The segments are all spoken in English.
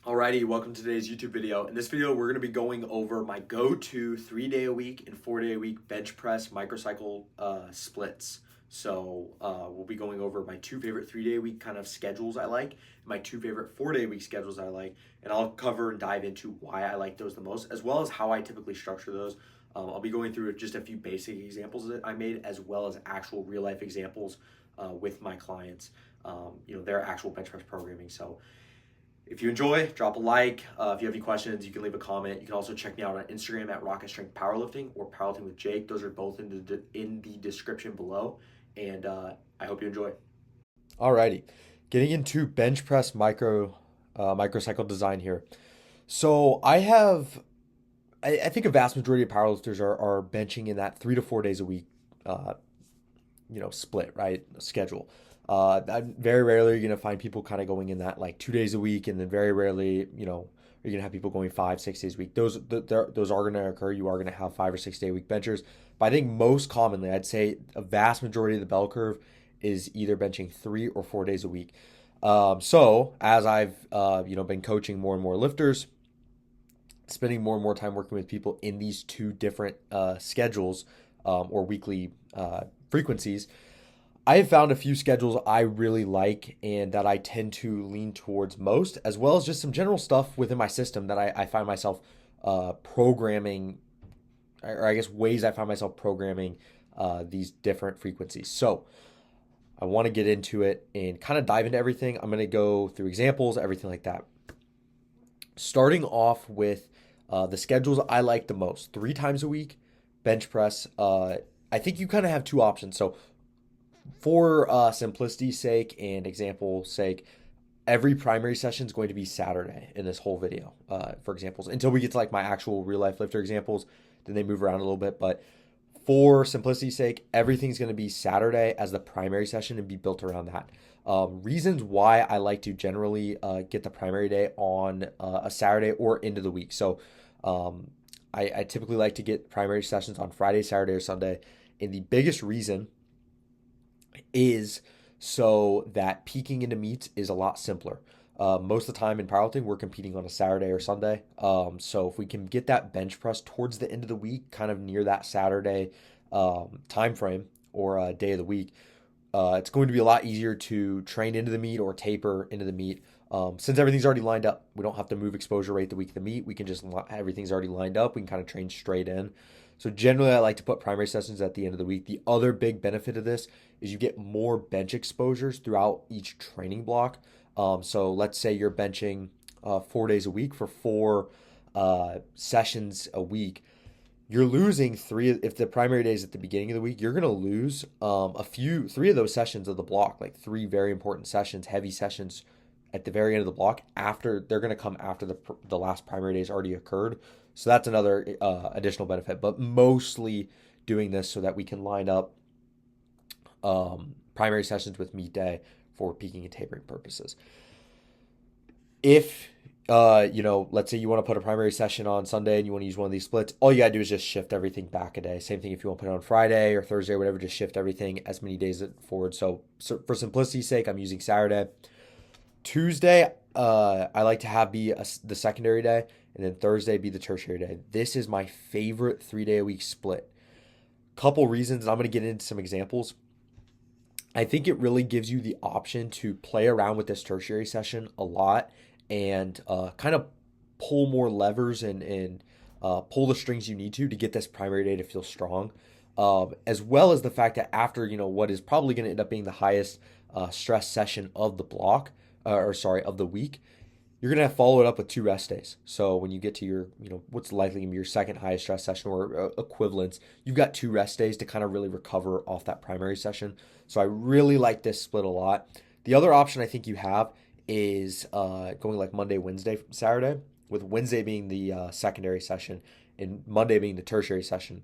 Alrighty, welcome to today's YouTube video. In this video, we're going to be going over my go-to 3-day a week and 4-day a week bench press microcycle splits. We'll be going over my two favorite 3-day a week kind of schedules I like, my two favorite 4-day a week schedules I like, and I'll cover and dive into why I like those the most, as well as how I typically structure those. I'll be going through just a few basic examples that I made, as well as actual real life examples with my clients, their actual bench press programming. So if you enjoy, drop a like. If you have any questions, you can leave a comment. You can also check me out on Instagram at Rocket Strength Powerlifting or Powerlifting with Jake. Those are both in the description below. And I hope you enjoy. Alrighty, getting into bench press microcycle design here. So I think a vast majority of powerlifters are benching in that 3 to 4 days a week, split, right, schedule. Very rarely you're gonna find people kind of going in that like 2 days a week, and then very rarely, you're gonna have people going 5, 6 days a week. Those are gonna occur. You are gonna have 5 or 6 day a week benchers, but I think most commonly, I'd say a vast majority of the bell curve is either benching 3 or 4 days a week. So as I've been coaching more and more lifters, spending more and more time working with people in these two different schedules or weekly frequencies, I have found a few schedules I really like and that I tend to lean towards most, as well as just some general stuff within my system that I find myself programming, or I guess ways I find myself programming these different frequencies. So I want to get into it and kind of dive into everything. I'm going to go through examples, everything like that. Starting off with the schedules I like the most: 3 times a week, bench press. I think you kind of have two options. So for simplicity's sake and example sake, every primary session is going to be Saturday in this whole video, for examples, until we get to like my actual real life lifter examples. Then they move around a little bit, but for simplicity's sake, everything's going to be Saturday as the primary session and be built around that. Reasons why I like to generally get the primary day on a Saturday or into the week. So I typically like to get primary sessions on Friday, Saturday, or Sunday. And the biggest reason is so that peaking into meets is a lot simpler. Most of the time in powerlifting, we're competing on a Saturday or Sunday. So if we can get that bench press towards the end of the week, kind of near that Saturday time frame or day of the week, it's going to be a lot easier to train into the meet or taper into the meet. Since everything's already lined up, we don't have to move exposure rate the week of the meet. We can just, everything's already lined up. We can kind of train straight in. So generally, I like to put primary sessions at the end of the week. The other big benefit of this is you get more bench exposures throughout each training block. So let's say you're benching 4 days a week for 4 sessions a week. You're losing three. If the primary day is at the beginning of the week, you're going to lose three of those sessions of the block, like 3 very important sessions, heavy sessions at the very end of the block. After they're going to come after the last primary days already occurred. So that's another additional benefit, but mostly doing this so that we can line up primary sessions with meet day for peaking and tapering purposes. If let's say you want to put a primary session on Sunday and you want to use one of these splits, all you gotta do is just shift everything back a day. Same thing if you want to put it on Friday or Thursday or whatever, just shift everything as many days forward. So for simplicity's sake, I'm using Saturday. Tuesday, I like to have be the secondary day, and then Thursday be the tertiary day. This is my favorite 3-day a week split. Couple reasons, and I'm going to get into some examples. I think it really gives you the option to play around with this tertiary session a lot and kind of pull more levers and pull the strings you need to get this primary day to feel strong. As well as the fact that after, what is probably going to end up being the highest stress session of the block, of the week, you're going to follow it up with 2 rest days. So when you get to your, what's likely going to be your second highest stress session or equivalents, you've got 2 rest days to kind of really recover off that primary session. So I really like this split a lot. The other option I think you have is going like Monday, Wednesday, Saturday, with Wednesday being the secondary session and Monday being the tertiary session.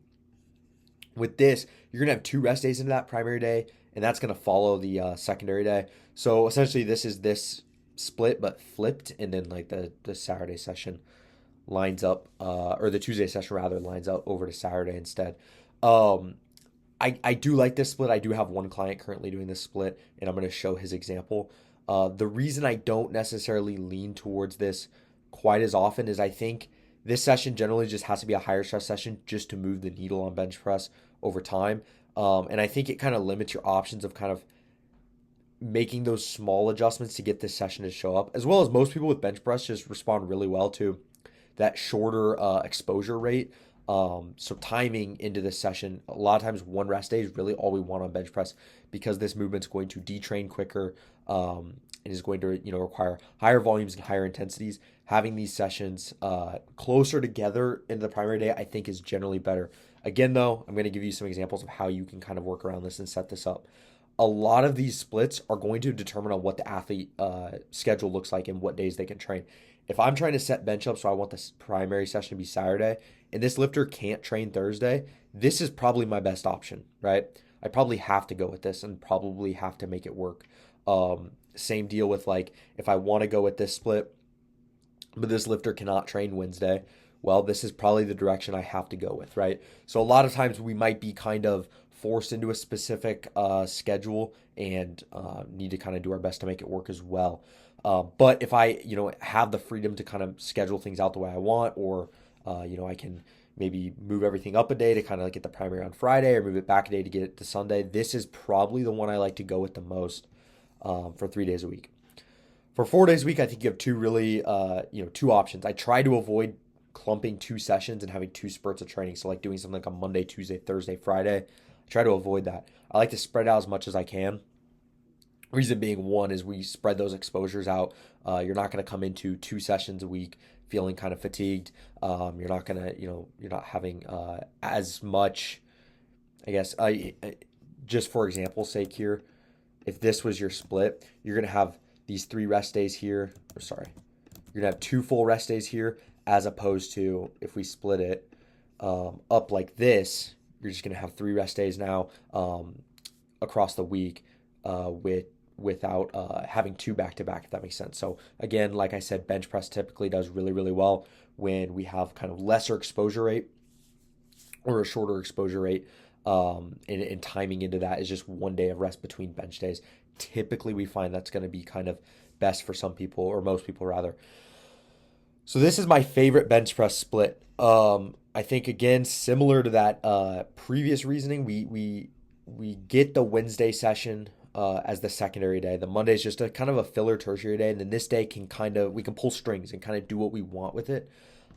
With this, you're going to have 2 rest days into that primary day, and that's going to follow the secondary day. So essentially, this is this split but flipped, and then like the Saturday session lines up, or the Tuesday session rather lines up over to Saturday instead. I do like this split. I do have one client currently doing this split, and I'm going to show his example. The reason I don't necessarily lean towards this quite as often, is I think this session generally just has to be a higher stress session just to move the needle on bench press over time. And I think it kind of limits your options of kind of making those small adjustments to get this session to show up, as well as most people with bench press just respond really well to that shorter exposure rate. So timing into this session, a lot of times one rest day is really all we want on bench press because this movement's going to detrain quicker and is going to require higher volumes and higher intensities. Having these sessions closer together into the primary day, I think, is generally better. Again, though, I'm going to give you some examples of how you can kind of work around this and set this up. A lot of these splits are going to determine on what the athlete schedule looks like and what days they can train. If I'm trying to set bench up, so I want this primary session to be Saturday, and this lifter can't train Thursday, this is probably my best option, right? I probably have to go with this and probably have to make it work. Same deal with like, if I want to go with this split, but this lifter cannot train Wednesday, well, this is probably the direction I have to go with, right? So a lot of times we might be kind of forced into a specific schedule and need to kind of do our best to make it work as well. But if I, have the freedom to kind of schedule things out the way I want, or, I can maybe move everything up a day to kind of get the primary on Friday or move it back a day to get it to Sunday, this is probably the one I like to go with the most for 3 days a week. For 4 days a week, I think you have two really, two options. I try to avoid clumping two sessions and having two spurts of training. So like doing something like a Monday, Tuesday, Thursday, Friday. I try to avoid that. I like to spread out as much as I can. Reason being, one is we spread those exposures out. You're not going to come into two sessions a week feeling kind of fatigued. You're not going to, you're not having as much, I guess, just for example's sake here, if this was your split, you're going to have these 3 rest days here. You're going to have 2 full rest days here, as opposed to if we split it up like this, you're just going to have 3 rest days now across the week without having 2 back-to-back, if that makes sense. So again, like I said, bench press typically does really, really well when we have kind of lesser exposure rate or a shorter exposure rate. And timing into that is just 1 day of rest between bench days. Typically, we find that's going to be kind of best for some people, or most people rather. So this is my favorite bench press split. I think, again, similar to that previous reasoning, we get the Wednesday session as the secondary day. The Monday is just a kind of a filler tertiary day, and then this day we can pull strings and kind of do what we want with it.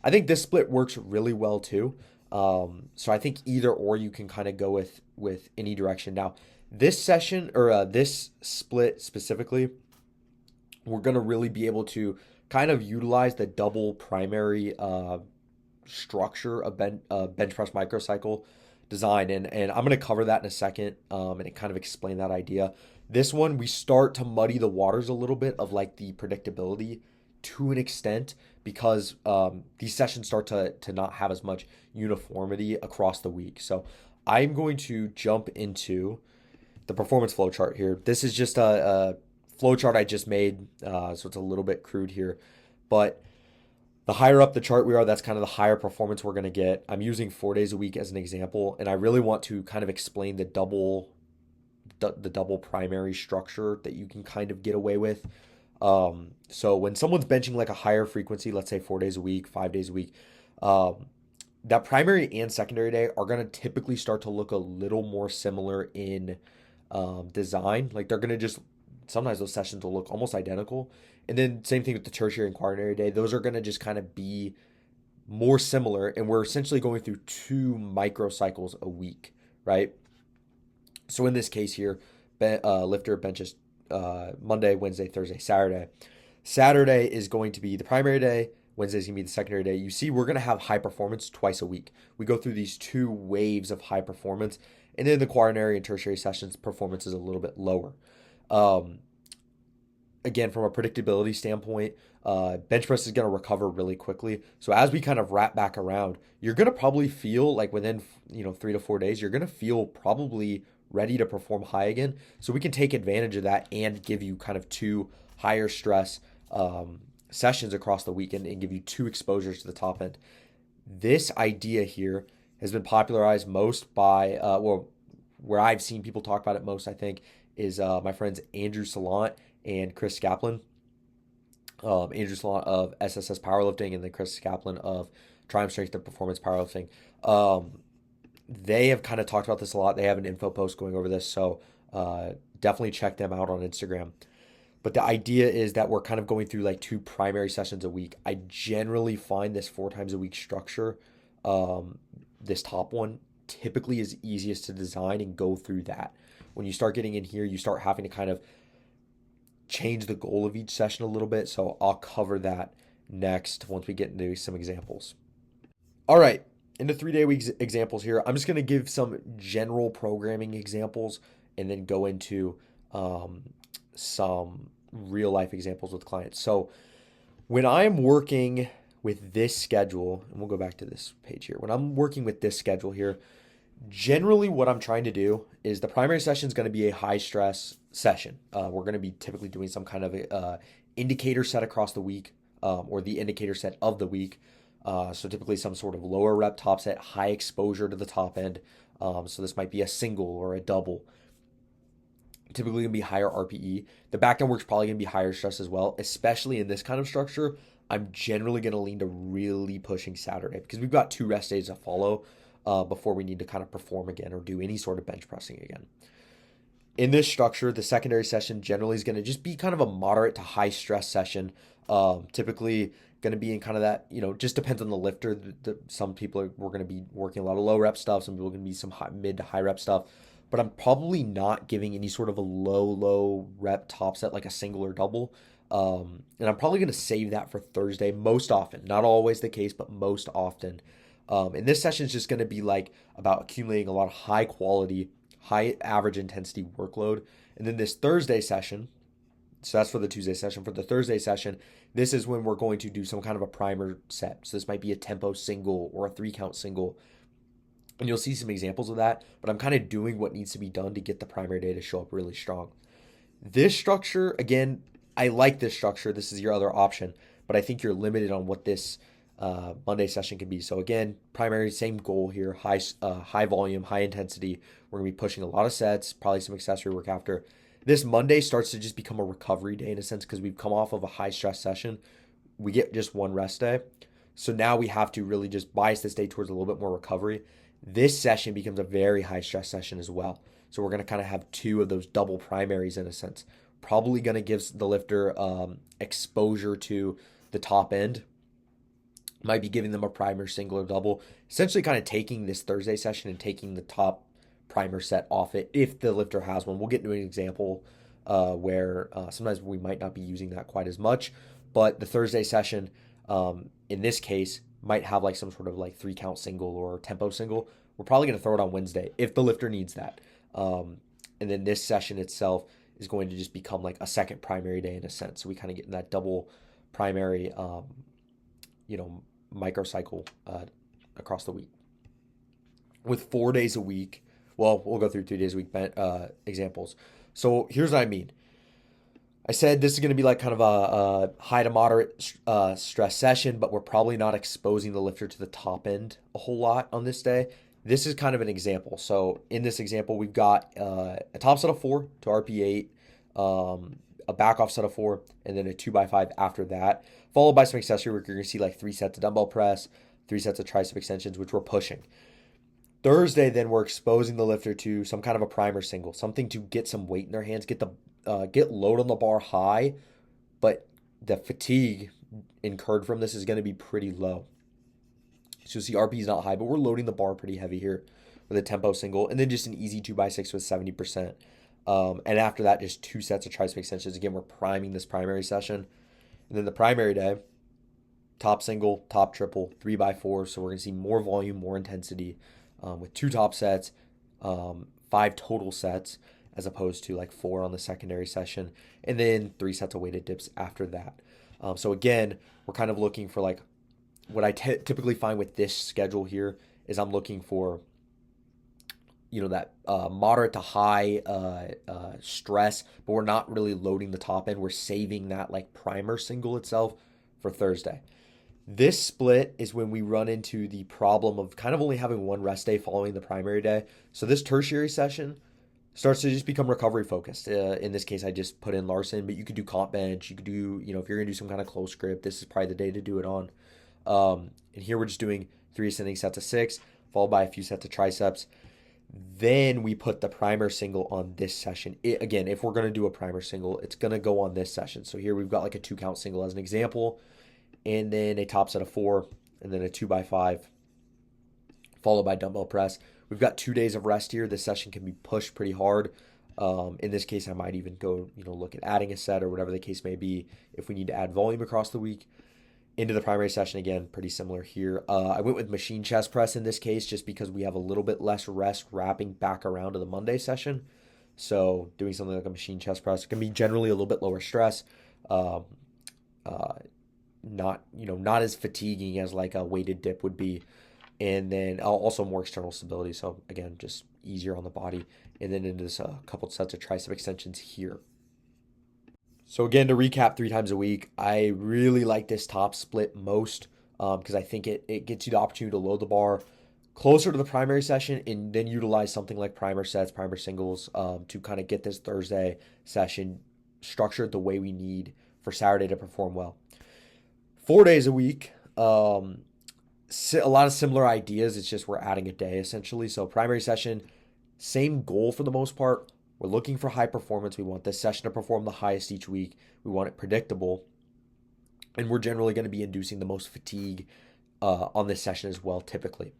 I think this split works really well too. So I think either or you can kind of go with any direction. Now, this session or this split specifically, we're going to really be able to kind of utilize the double primary structure of bench press microcycle design. And I'm going to cover that in a second and kind of explain that idea. This one, we start to muddy the waters a little bit of like the predictability to an extent, because these sessions start to not have as much uniformity across the week. So I'm going to jump into the performance flow chart here. This is just a flow chart I just made, so it's a little bit crude here. But the higher up the chart we are, that's kind of the higher performance we're going to get. I'm using 4 days a week as an example, and I really want to kind of explain the double primary structure that you can kind of get away with. So when someone's benching like a higher frequency, let's say 4 days a week, 5 days a week, that primary and secondary day are going to typically start to look a little more similar in design. Like they're going to just, sometimes those sessions will look almost identical. And then same thing with the tertiary and quaternary day. Those are going to just kind of be more similar. And we're essentially going through 2 microcycles a week, right? So in this case here, lifter benches Monday, Wednesday, Thursday, Saturday. Saturday is going to be the primary day. Wednesday is going to be the secondary day. You see, we're going to have high performance twice a week. We go through these 2 waves of high performance. And then the quaternary and tertiary sessions, performance is a little bit lower. Again, from a predictability standpoint, bench press is going to recover really quickly. So as we kind of wrap back around, you're going to probably feel like within 3 to 4 days, you're going to feel probably ready to perform high again. So we can take advantage of that and give you kind of 2 higher stress sessions across the weekend and give you 2 exposures to the top end. This idea here has been popularized most by, where I've seen people talk about it most, I think, is my friends Andrew Salant and Chris Skaplin. Andrew Salon of SSS Powerlifting, and then Chris Kaplan of Triumph Strength and Performance Powerlifting. Um, they have kind of talked about this a lot. They have an info post going over this, so definitely check them out on Instagram. But the idea is that we're kind of going through like two primary sessions a week. I generally find this 4 times a week structure, um, this top one, typically is easiest to design and go through that. When you start getting in here, you start having to kind of change the goal of each session a little bit. So I'll cover that next once we get into some examples. All right, into 3 day week examples here. I'm just going to give some general programming examples and then go into some real life examples with clients. So when I'm working with this schedule, and we'll go back to this page here. When I'm working with this schedule here, generally what I'm trying to do is the primary session is going to be a high stress session. We're going to be typically doing some kind of indicator set across the week, or the indicator set of the week. So typically some sort of lower rep top set, high exposure to the top end. So this might be a single or a double. Typically going to be higher RPE. The back down work's probably going to be higher stress as well, especially in this kind of structure. I'm generally going to lean to really pushing Saturday because we've got 2 rest days to follow before we need to kind of perform again or do any sort of bench pressing again. In this structure, the secondary session generally is going to just be kind of a moderate to high stress session. Typically going to be in kind of that, just depends on the lifter. Some people we're going to be working a lot of low rep stuff. Some people are going to be some mid to high rep stuff. But I'm probably not giving any sort of a low rep top set like a single or double. And I'm probably going to save that for Thursday most often. Not always the case, but most often. And this session is just going to be like about accumulating a lot of high quality, high average intensity workload. And then this Thursday session, so that's for the Tuesday session. For the Thursday session, this is when we're going to do some kind of a primer set. So this might be a tempo single or a 3-count single. And you'll see some examples of that, but I'm kind of doing what needs to be done to get the primary day to show up really strong. This structure, again, I like this structure. This is your other option, but I think you're limited on what this Monday session can be. So again, primary, same goal here, high volume, high intensity. We're going to be pushing a lot of sets, probably some accessory work after. This Monday starts to just become a recovery day in a sense because we've come off of a high stress session. We get just 1 rest day. So now we have to really just bias this day towards a little bit more recovery. This session becomes a very high stress session as well. So we're going to kind of have 2 of those double primaries in a sense. Probably going to give the lifter exposure to the top end. Might be giving them a primer, single, or double. Essentially kind of taking this Thursday session and taking the top primer set off it if the lifter has one. We'll get into an example where sometimes we might not be using that quite as much. But the Thursday session, in this case, might have like some sort of like 3-count single or tempo single. We're probably going to throw it on Wednesday if the lifter needs that. And then this session itself is going to just become like a second primary day in a sense. So we kind of get in that double primary, microcycle across the week. With 4 days a week, well, we'll go through 3 days a week examples. So here's what I mean. I said this is going to be like kind of a high to moderate stress session, but we're probably not exposing the lifter to the top end a whole lot on this day. This is kind of an example. So in this example, we've got a top set of 4 to RP8, a back off set of 4, and then a 2x5 after that, followed by some accessory work. You're going to see like 3 sets of dumbbell press, 3 sets of tricep extensions, which we're pushing. Thursday, then we're exposing the lifter to some kind of a primer single, something to get some weight in their hands, get load on the bar high, but the fatigue incurred from this is going to be pretty low. So you'll see RP is not high, but we're loading the bar pretty heavy here with a tempo single, and then just an easy 2x6 with 70%. And after that, just 2 sets of tricep extensions. Again, we're priming this primary session. And then the primary day, top single, top triple, 3x4. So we're going to see more volume, more intensity with 2 top sets, 5 total sets, as opposed to like 4 on the secondary session, and then 3 sets of weighted dips after that. So again, we're kind of looking for like what I typically find with this schedule here is I'm looking for, that moderate to high stress, but we're not really loading the top end. We're saving that like primer single itself for Thursday. This split is when we run into the problem of kind of only having 1 rest day following the primary day. So this tertiary session, starts to just become recovery focused. In this case, I just put in Larson, but you could do comp bench. You could do, if you're going to do some kind of close grip, this is probably the day to do it on. And here we're just doing 3 ascending sets of 6, followed by a few sets of triceps. Then we put the primer single on this session. Again, if we're going to do a primer single, it's going to go on this session. So here we've got like a 2 count single as an example, and then a top set of 4, and then a 2x5, followed by dumbbell press. We've got 2 days of rest here. This session can be pushed pretty hard. In this case, I might even go, look at adding a set or whatever the case may be if we need to add volume across the week. Into the primary session, again, pretty similar here. I went with machine chest press in this case just because we have a little bit less rest wrapping back around to the Monday session. So doing something like a machine chest press can be generally a little bit lower stress. Um, not as fatiguing as like a weighted dip would be. And then also more external stability. So again, just easier on the body. And then into this couple sets of tricep extensions here. So again, to recap 3 times a week, I really like this top split most because I think it gets you the opportunity to load the bar closer to the primary session and then utilize something like primer sets, primer singles to kind of get this Thursday session structured the way we need for Saturday to perform well. 4 days a week, a lot of similar ideas. It's just we're adding a day essentially. So primary session, same goal for the most part. We're looking for high performance. We want this session to perform the highest each week. We want it predictable. And we're generally going to be inducing the most fatigue on this session as well, typically.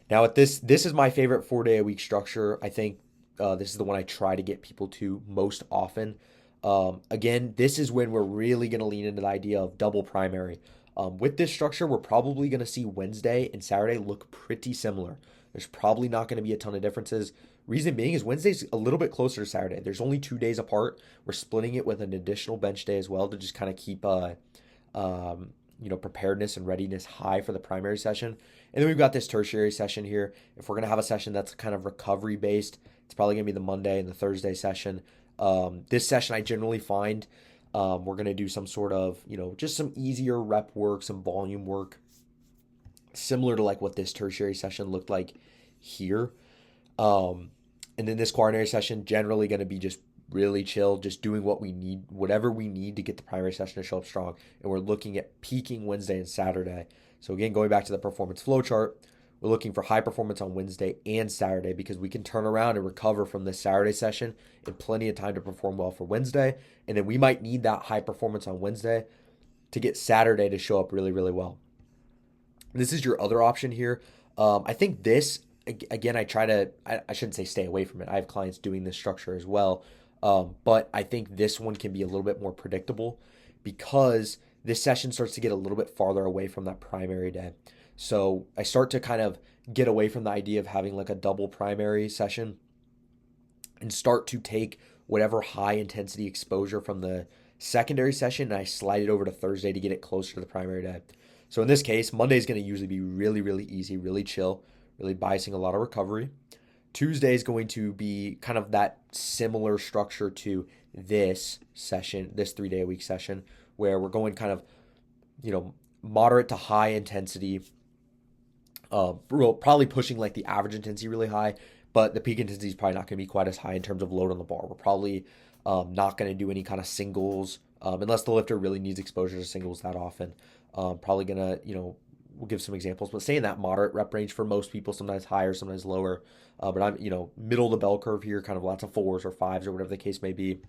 Now, at this is my favorite 4-day-a-week structure. I think this is the one I try to get people to most often. Again, this is when we're really going to lean into the idea of double primary. With this structure, we're probably going to see Wednesday and Saturday look pretty similar. There's probably not going to be a ton of differences. Reason being is Wednesday's a little bit closer to Saturday. There's only 2 days apart. We're splitting it with an additional bench day as well to just kind of keep preparedness and readiness high for the primary session. And then we've got this tertiary session here. If we're going to have a session that's kind of recovery based, it's probably going to be the Monday and the Thursday session. This session I generally find we're going to do some sort of, just some easier rep work, some volume work, similar to like what this tertiary session looked like here. And then this quaternary session generally going to be just really chill, just doing what we need, whatever we need to get the primary session to show up strong. And we're looking at peaking Wednesday and Saturday. So again, going back to the performance flow chart, we're looking for high performance on Wednesday and Saturday because we can turn around and recover from this Saturday session in plenty of time to perform well for Wednesday. And then we might need that high performance on Wednesday to get Saturday to show up really, really well. This is your other option here. I think this, again, I shouldn't say stay away from it. I have clients doing this structure as well. But I think this one can be a little bit more predictable because this session starts to get a little bit farther away from that primary day. So I start to kind of get away from the idea of having like a double primary session and start to take whatever high intensity exposure from the secondary session and I slide it over to Thursday to get it closer to the primary day. So in this case, Monday is going to usually be really, really easy, really chill, really biasing a lot of recovery. Tuesday is going to be kind of that similar structure to this session, this 3-day-a-week session, where we're going kind of, moderate to high intensity, probably pushing like the average intensity really high, but the peak intensity is probably not going to be quite as high in terms of load on the bar. We're probably not going to do any kind of singles unless the lifter really needs exposure to singles that often. Probably going to, we'll give some examples, but stay in that moderate rep range for most people, sometimes higher, sometimes lower. But I'm, middle of the bell curve here, kind of lots of 4s or 5s or whatever the case may be.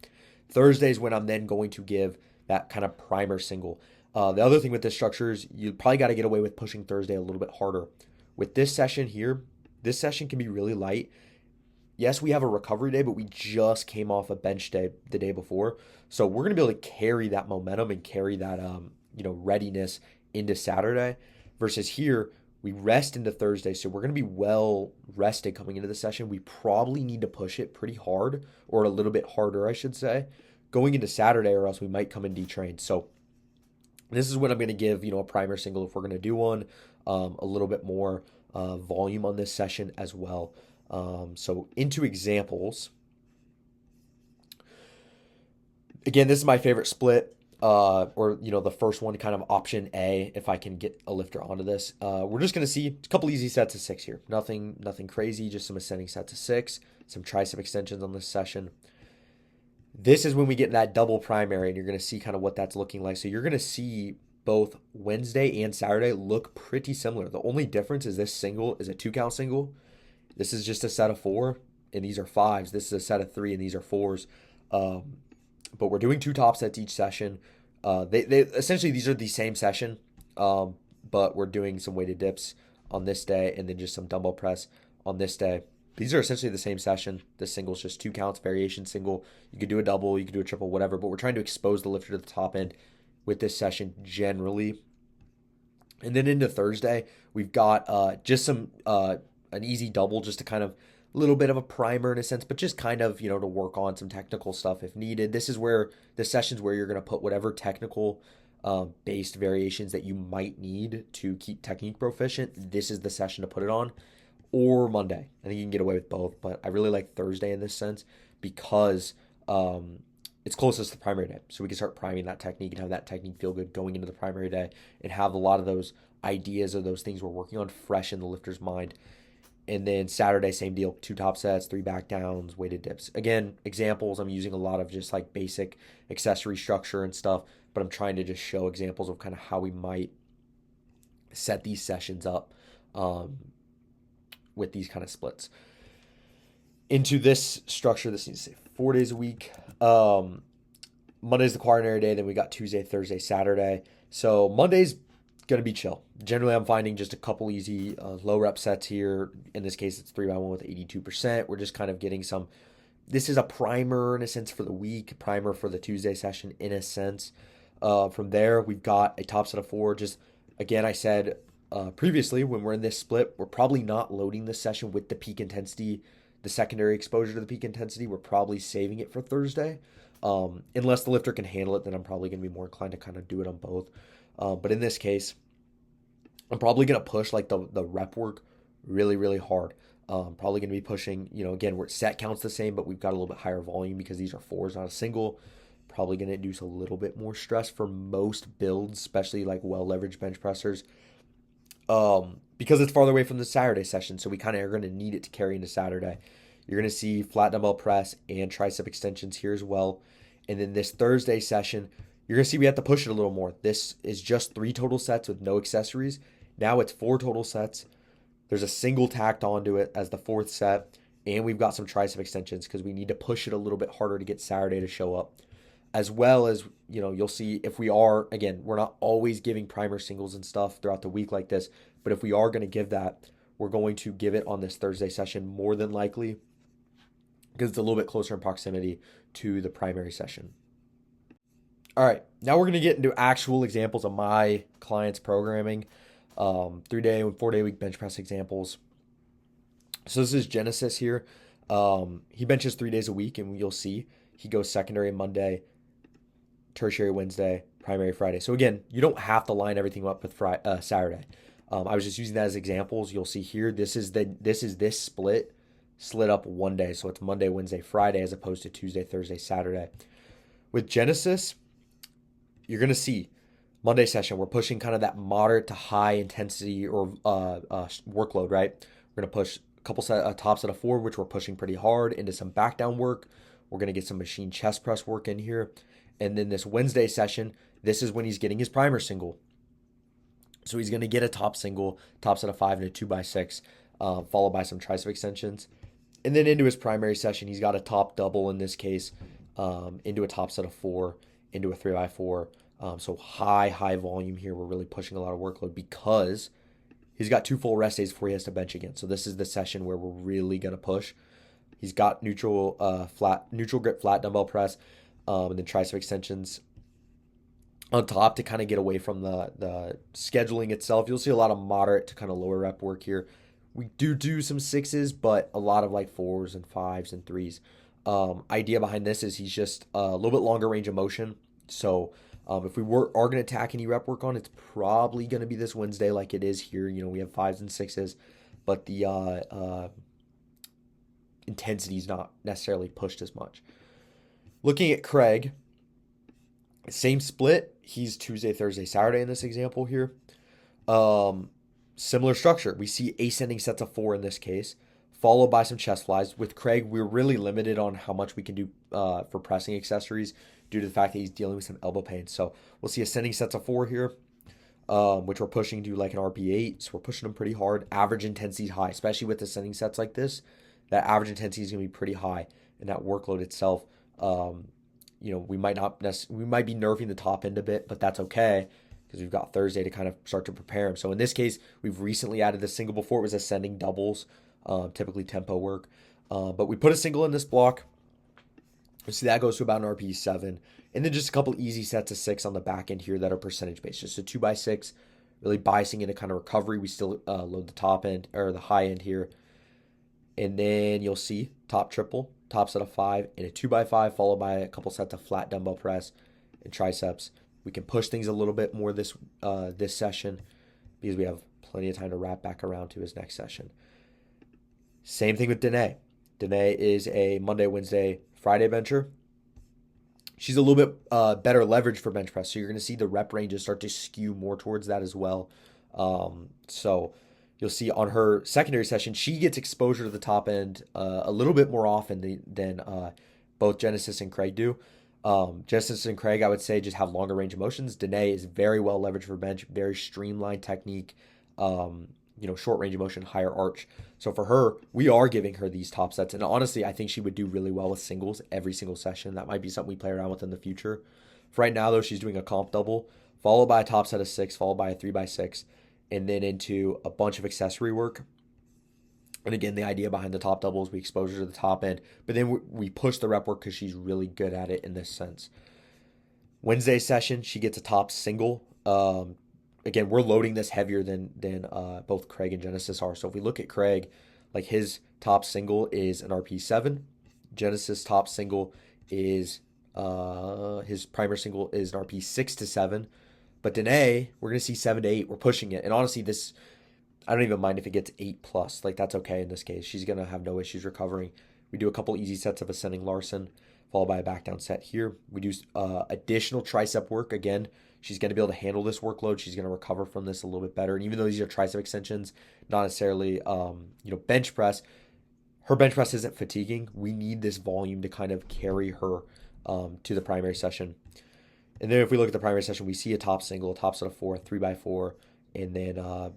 Thursdays when I'm then going to give that kind of primer single. The other thing with this structure is you probably got to get away with pushing Thursday a little bit harder. With this session here, this session can be really light. Yes, we have a recovery day, but we just came off a bench day the day before. So we're going to be able to carry that momentum and carry that, readiness into Saturday versus here, we rest into Thursday. So we're going to be well rested coming into the session. We probably need to push it pretty hard or a little bit harder, I should say, going into Saturday or else we might come in detrained. So this is when I'm going to give, a primer single if we're going to do one, a little bit more volume on this session as well. So into examples. Again, this is my favorite split. or the first one, kind of option A, if I can get a lifter onto this. We're just gonna see a couple easy sets of 6 here. Nothing crazy, just some ascending sets of 6, some tricep extensions on this session. This is when we get that double primary, and you're gonna see kind of what that's looking like. So you're gonna see both Wednesday and Saturday look pretty similar. The only difference is this single is a 2 count single. This is just a set of 4, and these are 5s. This is a set of 3, and these are 4s. But we're doing 2 top sets each session. They essentially, these are the same session, but we're doing some weighted dips on this day, and then just some dumbbell press on this day. These are essentially the same session. This single's just 2 counts, variation single. You could do a double, you could do a triple, whatever, but we're trying to expose the lifter to the top end with this session generally. And then into Thursday, we've got just some an easy double, just to kind of a little bit of a primer in a sense, but just kind of, to work on some technical stuff if needed. This is where the sessions where you're going to put whatever technical based variations that you might need to keep technique proficient. This is the session to put it on. Or Monday. I think you can get away with both, but I really like Thursday in this sense because it's closest to the primary day. So we can start priming that technique and have that technique feel good going into the primary day and have a lot of those ideas or those things we're working on fresh in the lifter's mind. And then Saturday, same deal, 2 top sets, 3 back downs, weighted dips. Again, examples, I'm using a lot of just like basic accessory structure and stuff, but I'm trying to just show examples of kind of how we might set these sessions up with these kind of splits. Into this structure, this needs to say 4 days a week. Monday's the quaternary day, then we got Tuesday, Thursday, Saturday. So Monday's going to be chill. Generally, I'm finding just a couple easy low rep sets here. In this case, it's 3x1 with 82%. We're just kind of getting some, this is a primer in a sense for the week, primer for the Tuesday session in a sense. From there, we've got a top set of 4. Just, again, I said previously, when we're in this split, we're probably not loading this session with the peak intensity, the secondary exposure to the peak intensity. We're probably saving it for Thursday. Unless the lifter can handle it, then I'm probably going to be more inclined to kind of do it on both. But in this case, I'm probably going to push like the rep work really, really hard. Probably going to be pushing, again, we're set counts the same, but we've got a little bit higher volume because these are 4s, not a single. Probably going to induce a little bit more stress for most builds, especially like well-leveraged bench pressers. Because it's farther away from the Saturday session, so we kind of are going to need it to carry into Saturday. You're going to see flat dumbbell press and tricep extensions here as well. And then this Thursday session, you're going to see we have to push it a little more. This is just 3 total sets with no accessories. Now it's 4 total sets. There's a single tacked onto it as the 4th set. And we've got some tricep extensions because we need to push it a little bit harder to get Saturday to show up. As well as, you'll see if we are, again, we're not always giving primer singles and stuff throughout the week like this. But if we are going to give that, we're going to give it on this Thursday session more than likely because it's a little bit closer in proximity to the primary session. All right, now we're going to get into actual examples of my clients' programming. 3-day and 4-day week bench press examples. So this is Genesis here. He benches 3 days a week, and you'll see he goes secondary Monday, tertiary Wednesday, primary Friday. So again, you don't have to line everything up with Saturday. I was just using that as examples. You'll see here, this is this split up one day. So it's Monday, Wednesday, Friday, as opposed to Tuesday, Thursday, Saturday. With Genesis, you're going to see Monday session, we're pushing kind of that moderate to high intensity or workload, right? We're going to push a couple top set of 4, which we're pushing pretty hard, into some back down work. We're going to get some machine chest press work in here. And then this Wednesday session, this is when he's getting his primer single. So he's going to get a top single, top set of 5 and a 2x6, followed by some tricep extensions. And then into his primary session, he's got a top double in this case, into a top set of 4, into a 3x4. So high volume here. We're really pushing a lot of workload because he's got 2 full rest days before he has to bench again. So this is the session where we're really going to push. He's got neutral grip flat dumbbell press, and then tricep extensions on top to kind of get away from the scheduling itself. You'll see a lot of moderate to kind of lower rep work here. We do some 6s, but a lot of like 4s and 5s and 3s. Idea behind this is he's just a little bit longer range of motion. So if we are going to attack any rep work on, it's probably going to be this Wednesday like it is here. We have 5s and 6s, but the intensity is not necessarily pushed as much. Looking at Craig, Same split. He's Tuesday, Thursday, Saturday in this example here. Um, Similar structure. We see ascending sets of 4 in this case, followed by some chest flies. With Craig, we're really limited on how much we can do for pressing accessories due to the fact that he's dealing with some elbow pain. So we'll see ascending sets of 4 here, which we're pushing to like an RP8. So we're pushing them pretty hard. Average intensity is high, especially with ascending sets like this. That average intensity is going to be pretty high, and that workload itself. We might not we might be nerfing the top end a bit, but that's okay because we've got Thursday to kind of start to prepare him. So in this case, we've recently added the single. Before it was ascending doubles, typically tempo work, but we put a single in this block. See that goes to about an RP 7, and then just a couple easy sets of 6 on the back end here that are percentage based. Just a 2x6, really biasing into kind of recovery. We still load the top end or the high end here, and then you'll see top triple, top set of 5, and a 2x5 followed by a couple sets of flat dumbbell press and triceps. We can push things a little bit more this session because we have plenty of time to wrap back around to his next session. Same thing with Danae. Danae is a Monday, Wednesday, Friday bencher. She's a little bit better leverage for bench press, so you're going to see the rep ranges start to skew more towards that as well. So you'll see on her secondary session, she gets exposure to the top end a little bit more often than both Genesis and Craig do. Genesis and Craig, I would say, just have longer range of motions. Danae is very well leveraged for bench, very streamlined technique, short range of motion, higher arch. So for her, we are giving her these top sets. And honestly, I think she would do really well with singles every single session. That might be something we play around with in the future. For right now, though, she's doing a comp double, followed by a top set of 6, followed by a 3x6, and then into a bunch of accessory work. And again, the idea behind the top double is we expose her to the top end, but then we push the rep work because she's really good at it in this sense. Wednesday session, she gets a top single. Again, we're loading this heavier than both Craig and Genesis are. So if we look at Craig, like his top single is an RP7. Genesis top single is his primer single is an RP6 to 7. But Danae, we're gonna see 7 to 8. We're pushing it, and honestly, this I don't even mind if it gets 8 plus. Like that's okay in this case. She's gonna have no issues recovering. We do a couple easy sets of ascending Larson, followed by a back down set here. We do additional tricep work again. She's going to be able to handle this workload. She's going to recover from this a little bit better. And even though these are tricep extensions, not necessarily, bench press, her bench press isn't fatiguing. We need this volume to kind of carry her to the primary session. And then if we look at the primary session, we see a top single, a top set of 4, 3x4, and then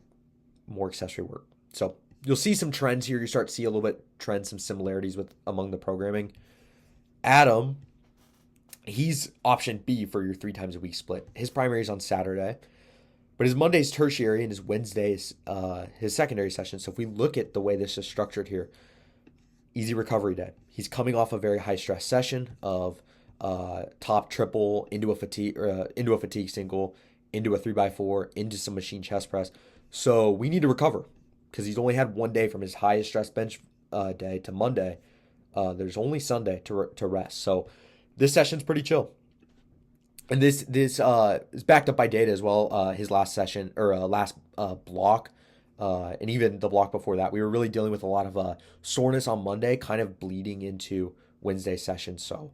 more accessory work. So you'll see some trends here. You start to see a little bit trends, some similarities among the programming. Adam, he's option B for your 3 times a week split. His primary is on Saturday, but his Monday's tertiary and his Wednesday's his secondary session. So if we look at the way this is structured here, easy recovery day. He's coming off a very high stress session of top triple into a fatigue single, into a 3x4, into some machine chest press. So we need to recover because he's only had 1 day from his highest stress bench day to Monday. There's only Sunday to rest. So this session's pretty chill. And this is backed up by data as well. His last session or last block, and even the block before that, we were really dealing with a lot of soreness on Monday, kind of bleeding into Wednesday session. So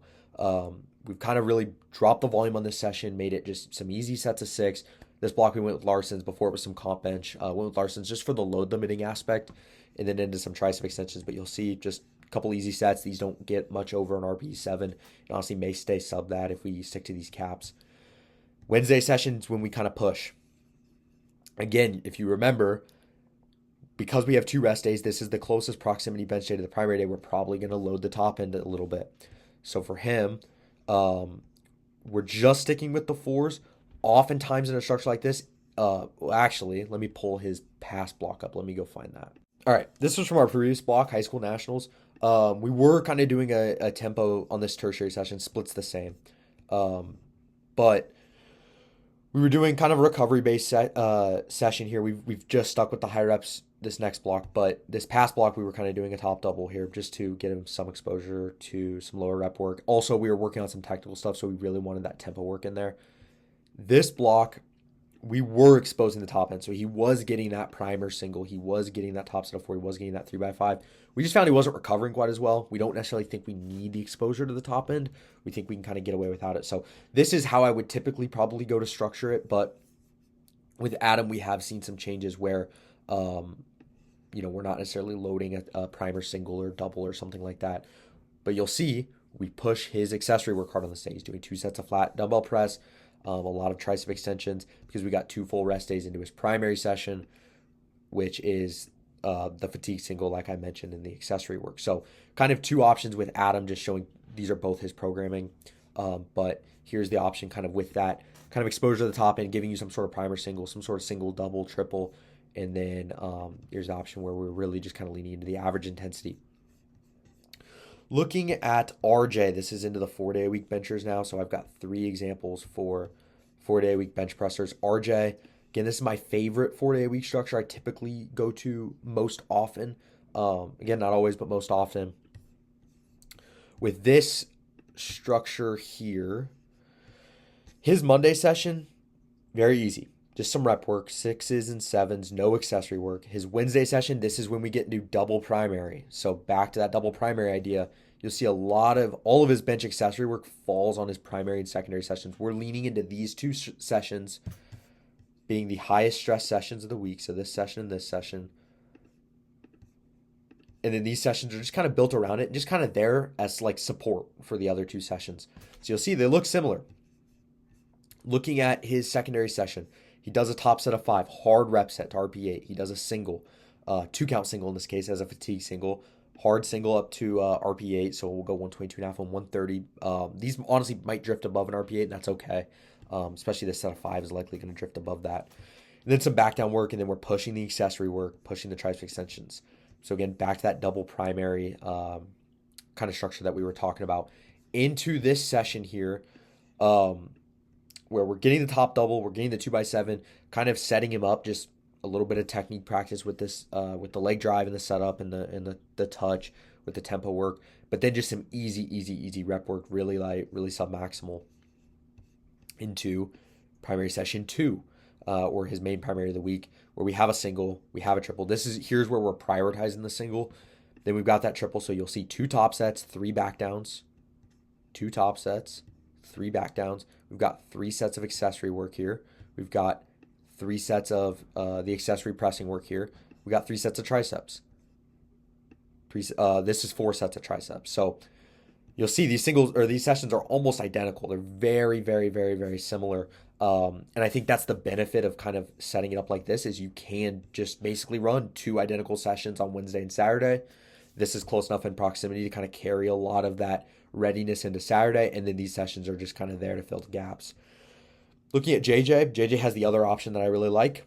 we've kind of really dropped the volume on this session, made it just some easy sets of 6. This block we went with Larson's. Before it was some comp bench. Went with Larson's just for the load limiting aspect, and then into some tricep extensions. But you'll see just couple easy sets. These don't get much over an RP7. And honestly may stay sub that if we stick to these caps. Wednesday sessions when we kind of push. Again, if you remember, because we have 2 rest days, this is the closest proximity bench day to the primary day. We're probably going to load the top end a little bit. So for him, we're just sticking with the 4s. Oftentimes in a structure like this, actually, let me pull his past block up. Let me go find that. All right, this was from our previous block, High School Nationals. We were kind of doing a tempo on this tertiary session, splits the same. But we were doing kind of a recovery-based session here. We've just stuck with the high reps this next block, but this past block we were kind of doing a top double here just to get him some exposure to some lower rep work. Also, we were working on some technical stuff, so we really wanted that tempo work in there. This block, we were exposing the top end. So he was getting that primer single. He was getting that top set of 4. He was getting that 3x5. We just found he wasn't recovering quite as well. We don't necessarily think we need the exposure to the top end. We think we can kind of get away without it. So this is how I would typically probably go to structure it. But with Adam, we have seen some changes where, we're not necessarily loading a primer single or double or something like that. But you'll see we push his accessory work hard on this day. He's doing 2 sets of flat dumbbell press, a lot of tricep extensions because we got 2 full rest days into his primary session, which is the fatigue single, like I mentioned, in the accessory work. So kind of 2 options with Adam, just showing these are both his programming. But here's the option kind of with that kind of exposure to the top end, giving you some sort of primer single, some sort of single, double, triple. And then here's the option where we're really just kind of leaning into the average intensity. Looking at RJ, this is into the 4-day-a-week benchers now. So I've got 3 examples for 4-day-a-week bench pressers. RJ, again, this is my favorite 4-day-a-week structure I typically go to most often. Again, not always, but most often. With this structure here, his Monday session, very easy. Just some rep work, 6s and 7s, no accessory work. His Wednesday session, this is when we get into double primary. So back to that double primary idea, you'll see all of his bench accessory work falls on his primary and secondary sessions. We're leaning into these 2 sessions being the highest stress sessions of the week. So this session and this session. And then these sessions are just kind of built around it, just kind of there as like support for the other 2 sessions. So you'll see they look similar. Looking at his secondary session, he does a top set of 5, hard rep set to RP8. He does a single, 2-count single in this case as a fatigue single, hard single up to RP8. So we'll go 122.5 and 130. These honestly might drift above an RP8, and that's okay. Especially this set of 5 is likely going to drift above that. And then some back down work, and then we're pushing the accessory work, pushing the tricep extensions. So again, back to that double primary kind of structure that we were talking about. Into this session here, where we're getting the top double, we're getting the 2x7, kind of setting him up, just a little bit of technique practice with this, with the leg drive and the setup and the touch, with the tempo work, but then just some easy rep work, really light, really sub-maximal into primary session 2, or his main primary of the week, where we have a single, we have a triple. Here's where we're prioritizing the single. Then we've got that triple, so you'll see 2 top sets, 3 back downs, 2 top sets, 3 back downs. We've got 3 sets of accessory work here. We've got 3 sets of the accessory pressing work here. We got 3 sets of triceps. This is 4 sets of triceps. So you'll see these sessions are almost identical. They're very, very, very, very similar. And I think that's the benefit of kind of setting it up like this, is you can just basically run 2 identical sessions on Wednesday and Saturday. This is close enough in proximity to kind of carry a lot of that readiness into Saturday, and then these sessions are just kind of there to fill the gaps. Looking at JJ has the other option that I really like,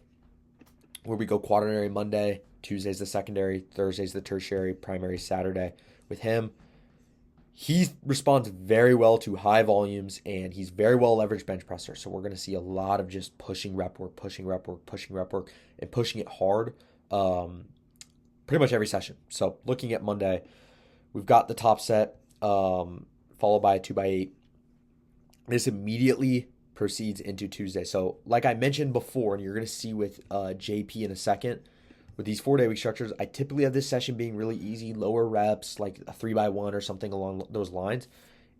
where we go quaternary Monday, Tuesday's the secondary, Thursday's the tertiary, primary Saturday. With him, he responds very well to high volumes, and he's very well leveraged bench presser. So we're going to see a lot of just pushing rep work, and pushing it hard pretty much every session. So looking at Monday, we've got the top set, followed by a 2x8. This immediately proceeds into Tuesday. So like I mentioned before, and you're going to see with JP in a second, with these 4-day-week structures, I typically have this session being really easy, lower reps, like a 3x1 or something along those lines.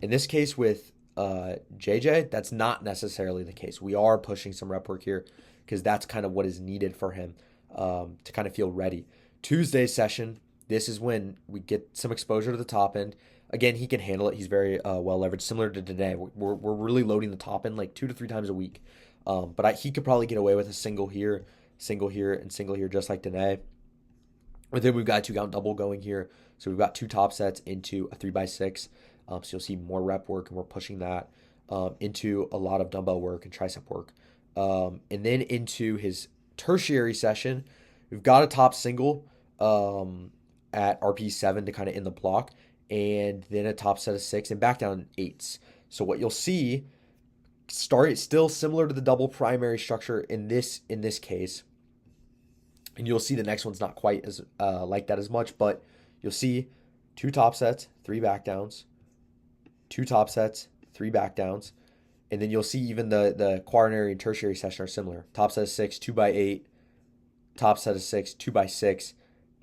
In this case with JJ, that's not necessarily the case. We are pushing some rep work here because that's kind of what is needed for him to kind of feel ready. Tuesday's session, this is when we get some exposure to the top end. Again, he can handle it. He's very well leveraged, similar to today. We're really loading the top end like 2 to 3 times a week. But he could probably get away with a single here, and single here, just like today. But then we've got a 2-count double going here. So we've got 2 top sets into a 3x6. So you'll see more rep work, and we're pushing that into a lot of dumbbell work and tricep work. And then into his tertiary session, we've got a top single at RP7 to kind of end the block, and then a top set of 6 and back down 8s. So what you'll see, still similar to the double primary structure in this case, and you'll see the next one's not quite as like that as much, but you'll see 2 top sets, 3 back downs, 2 top sets, 3 back downs. And then you'll see even the quaternary and tertiary session are similar. Top set of 6, 2x8, top set of 6, 2x6.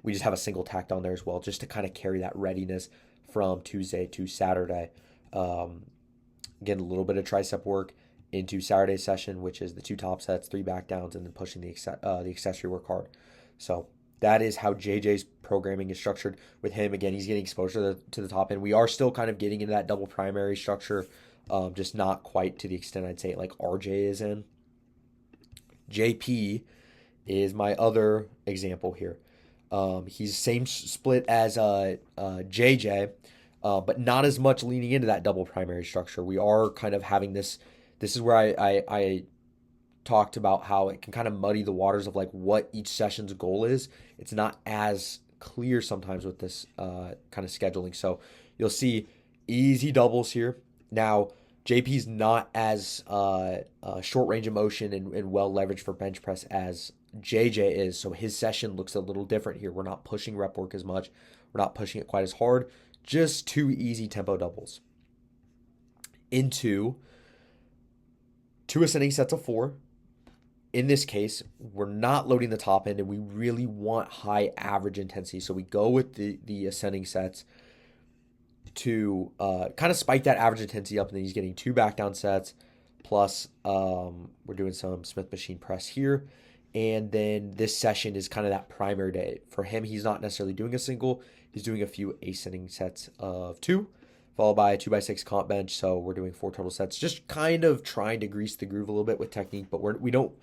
We just have a single tacked on there as well, just to kind of carry that readiness from Tuesday to Saturday. Again, a little bit of tricep work into Saturday session, which is the 2 top sets, 3 back downs, and then pushing the accessory work hard. So that is how JJ's programming is structured with him. Again, he's getting exposure to the top end. We are still kind of getting into that double primary structure, just not quite to the extent I'd say like RJ is in. JP is my other example here. He's same split as JJ, but not as much leaning into that double primary structure. We are kind of having this. This is where I talked about how it can kind of muddy the waters of like what each session's goal is. It's not as clear sometimes with this kind of scheduling. So you'll see easy doubles here. Now, JP's not as short range of motion and well leveraged for bench press as JJ is. So his session looks a little different here. We're not pushing rep work as much. We're not pushing it quite as hard. Just 2 easy tempo doubles. Into 2 ascending sets of 4. In this case, we're not loading the top end and we really want high average intensity. So we go with the ascending sets to kind of spike that average intensity up, and then he's getting 2 back down sets, plus we're doing some Smith machine press here. And then this session is kind of that primary day. For him, he's not necessarily doing a single. He's doing a few ascending sets of 2, followed by a 2x6 comp bench. So we're doing 4 total sets, just kind of trying to grease the groove a little bit with technique. But we don't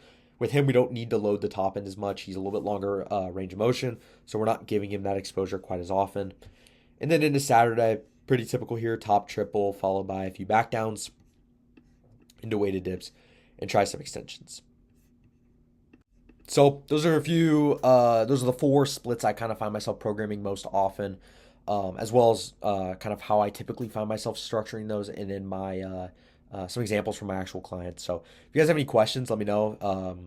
need to load the top end as much. He's a little bit longer range of motion, so we're not giving him that exposure quite as often. And then into Saturday, pretty typical here, top triple, followed by a few back downs into weighted dips and tricep extensions. So those are those are the 4 splits I kind of find myself programming most often, as well as kind of how I typically find myself structuring those, and in my some examples from my actual clients. So if you guys have any questions, let me know.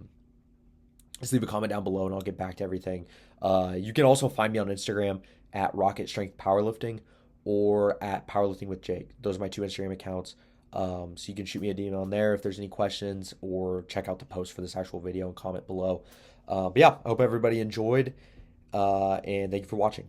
Just leave a comment down below and I'll get back to everything. You can also find me on Instagram at Rocket Strength Powerlifting or at Powerlifting with Jake. Those are my 2 Instagram accounts. So you can shoot me a DM on there if there's any questions, or check out the post for this actual video and comment below. But yeah, I hope everybody enjoyed, and thank you for watching.